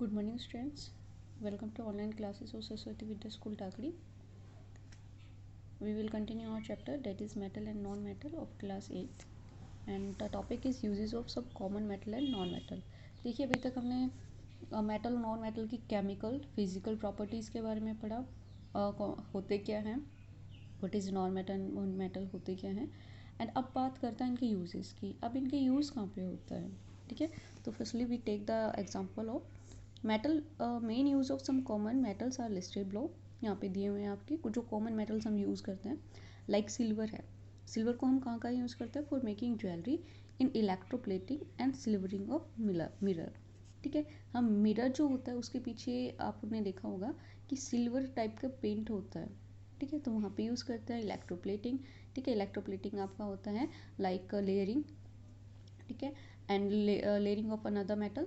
Good morning, students. Welcome to online classes of Saraswati Vidya School, Takri. We will continue our chapter, that is metal and non-metal, of class 8, and the topic is uses of some common metal and non-metal. देखिए अभी तक हमने metal non metal की chemical physical properties के बारे में पढ़ा, होते क्या हैं, व्हाट इज़ नॉन मेटल होते क्या हैं, एंड अब बात करते हैं इनके यूजेस की. अब इनके यूज़ कहाँ पे होता है, ठीक है. तो firstly we take the example of metal. Main use of some common metals are listed below. यहाँ पे दिए हुए हैं आपके कुछ जो कॉमन मेटल्स हम यूज़ करते हैं. लाइक सिल्वर है. सिल्वर को हम कहाँ कहाँ यूज़ करते हैं? For making jewellery, in electroplating and silvering of mirror. ठीक है. हम मिरर जो होता है उसके पीछे आपने देखा होगा कि सिल्वर टाइप का पेंट होता है. ठीक है. तो वहाँ पे यूज़ करते हैं इलेक्ट्रोप्लेटिंग. ठीक है. इलेक्ट्रोप्लेटिंग आपका होता है लाइक लेयरिंग. ठीक है. And layering of another metal.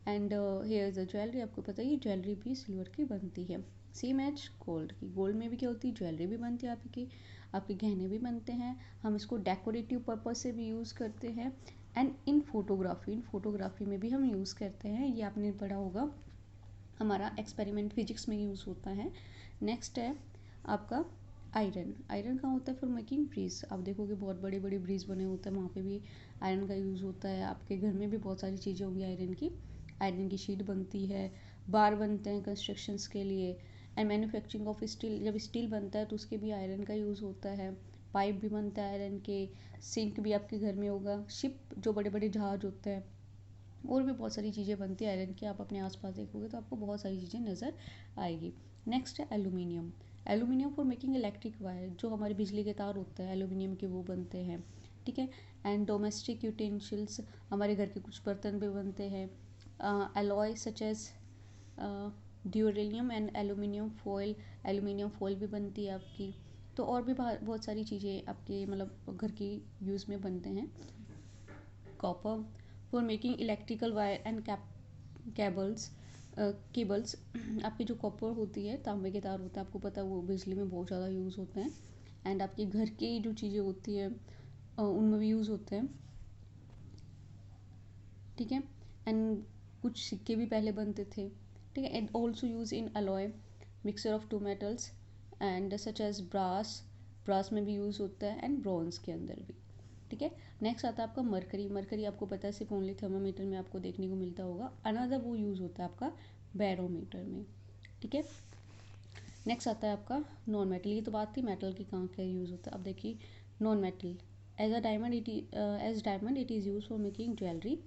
And here is a jewellery. आपको पता है ज्वेलरी भी सिल्वर की बनती है. सेम एज गोल्ड की. गोल्ड में भी क्या होती है? ज्वेलरी भी बनती है आपके गहने भी बनते हैं. हम इसको डेकोरेटिव पर्पज से भी यूज़ करते हैं. एंड इन फोटोग्राफी में भी हम यूज़ करते हैं. ये आपने पढ़ा होगा, हमारा एक्सपेरिमेंट फिजिक्स में यूज़ होता है. नेक्स्ट है आपका आयरन. आयरन कहाँ होता है? For making bridge. आप देखोगे बहुत बड़े बड़े ब्रिज बने होते हैं, वहाँ पे भी आयरन का यूज़ होता है. आपके घर में भी बहुत सारी चीज़ें होंगी आयरन की. आयरन की शीट बनती है, बार बनते हैं कंस्ट्रक्शंस के लिए. And manufacturing of steel. जब स्टील बनता है तो उसके भी आयरन का यूज़ होता है. पाइप भी बनता है आयरन के. सिंक भी आपके घर में होगा. शिप जो बड़े बड़े जहाज होते हैं, और भी बहुत सारी चीज़ें बनती है आयरन की. आप अपने आसपास देखोगे तो आपको बहुत सारी चीज़ें नज़र आएगी. नेक्स्ट है aluminium. Aluminium for making electric wire. जो हमारे बिजली के तार होते हैं एल्यूमिनियम के वो बनते हैं. ठीक है. And domestic utensils. हमारे घर के कुछ बर्तन भी बनते हैं. alloy such as duralumin and aluminium foil. Aluminium foil भी बनती है आपकी. तो और भी बहुत सारी चीज़ें आपके मतलब घर की यूज़ में बनते हैं. Copper for making electrical wire and cables. आपकी जो कॉपर होती है, तांबे के तार होते हैं, आपको पता है वो बिजली में बहुत ज़्यादा यूज़ होते हैं. एंड आपके घर की जो चीज़ें होती हैं उनमें भी यूज़ होते हैं. ठीक है. एंड कुछ सिक्के भी पहले बनते थे. ठीक है. And also use in alloy mixture of two metals and such as brass में भी यूज़ होता है. एंड ब्रॉन्ज के अंदर भी. ठीक है. नेक्स्ट आता है आपका मरकरी. मरकरी आपको पता है सिर्फ ओनली थर्मामीटर में आपको देखने को मिलता होगा. अनदर वो यूज़ होता है आपका बैरोमीटर में. ठीक है. नेक्स्ट आता है आपका नॉन मेटल. ये तो बात थी मेटल की कहाँ क्या यूज़ होता है. अब देखिए non metal. As diamond it is use for making jewellery,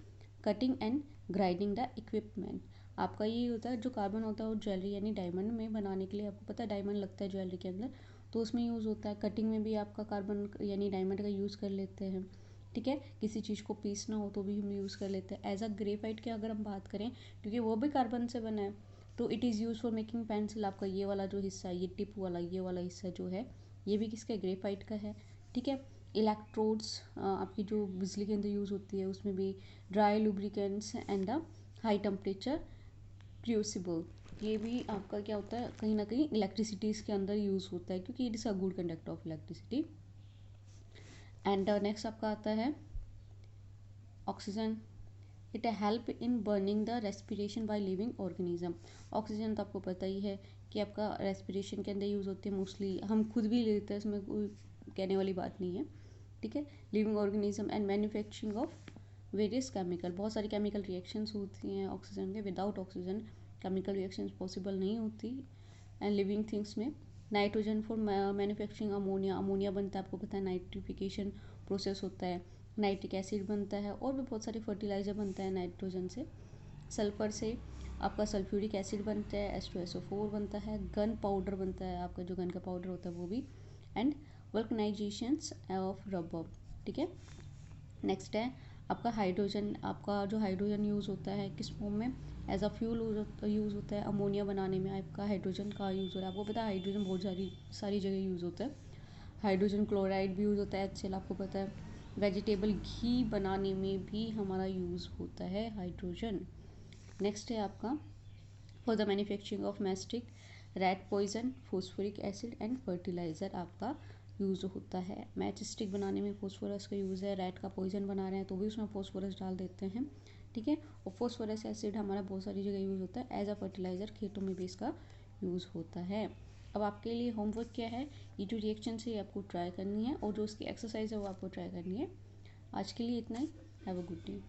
cutting and grinding the equipment. आपका ये होता है जो कार्बन होता है वो ज्वेलरी यानी डायमंड में बनाने के लिए, आपको पता है डायमंड लगता है ज्वेलरी के अंदर, तो उसमें यूज़ होता है. कटिंग में भी आपका कार्बन यानी डायमंड का यूज़ कर लेते हैं. ठीक है. किसी चीज़ को पीसना हो तो भी हम यूज़ कर लेते हैं. एज अ ग्रेफाइट की अगर हम बात करें, क्योंकि वो भी कार्बन से बना है, तो it is use for making pencil. आपका ये वाला जो हिस्सा है, ये टिप वाला ये वाला हिस्सा जो है, ये भी किसका? ग्रेफाइट का है. ठीक है. इलेक्ट्रोड्स आपकी जो बिजली के अंदर यूज़ होती है उसमें भी. Dry lubricants and the high temperature crucible. ये भी आपका क्या होता है? कहीं ना कहीं इलेक्ट्रिसिटीज़ के अंदर यूज़ होता है, क्योंकि it is a good conductor of electricity. And next आपका आता है oxygen. It help in burning the respiration by living organism. Oxygen तो आपको पता ही है कि आपका रेस्पिरेशन के अंदर यूज़ होती है मोस्टली. हम खुद भी लेते हैं, इसमें कोई कहने वाली बात नहीं है. ठीक है. Living organism and manufacturing of various chemical. बहुत सारी केमिकल रिएक्शंस होती हैं ऑक्सीजन के. Without oxygen chemical reactions possible नहीं होती. एंड लिविंग थिंग्स में nitrogen for manufacturing ammonia. Ammonia बनता है, आपको पता है नाइट्रिफिकेशन प्रोसेस होता है. नाइट्रिक एसिड बनता है, और भी बहुत सारे फर्टिलाइज़र बनता है नाइट्रोजन से. सल्फर से आपका सल्फ्यूरिक एसिड बनता है. H2SO4 बनता है. गन पाउडर बनता है, आपका जो गन का पाउडर होता है वो भी. And vulcanisations of rubber. ठीक है. नेक्स्ट है आपका हाइड्रोजन. आपका जो हाइड्रोजन यूज़ होता है किस फॉर्म में? एज अ फ्यूल यूज़ होता है. अमोनिया बनाने में आपका हाइड्रोजन का यूज़ हो रहा है. आपको पता है हाइड्रोजन बहुत सारी जगह यूज़ होता है. हाइड्रोजन क्लोराइड भी यूज़ होता है. HCl आपको पता है. वेजिटेबल घी बनाने में भी हमारा यूज़ होता है हाइड्रोजन. नेक्स्ट है आपका for the manufacturing of mastic, rat poison, phosphoric acid and fertiliser आपका यूज़ होता है. मैच स्टिक बनाने में फॉस्फोरस का यूज़ है. रैट का पॉइजन बना रहे हैं तो भी उसमें फॉस्फोरस डाल देते हैं. ठीक है। और फॉस्फोरस एसिड हमारा बहुत सारी जगह यूज़ होता है, एज अ फर्टिलाइज़र खेतों में भी इसका यूज़ होता है। अब आपके लिए होमवर्क क्या है, ये जो रिएक्शन है ये आपको ट्राई करनी है और जो उसकी एक्सरसाइज है वो आपको ट्राई करनी है। आज के लिए इतना ही। Have a good day.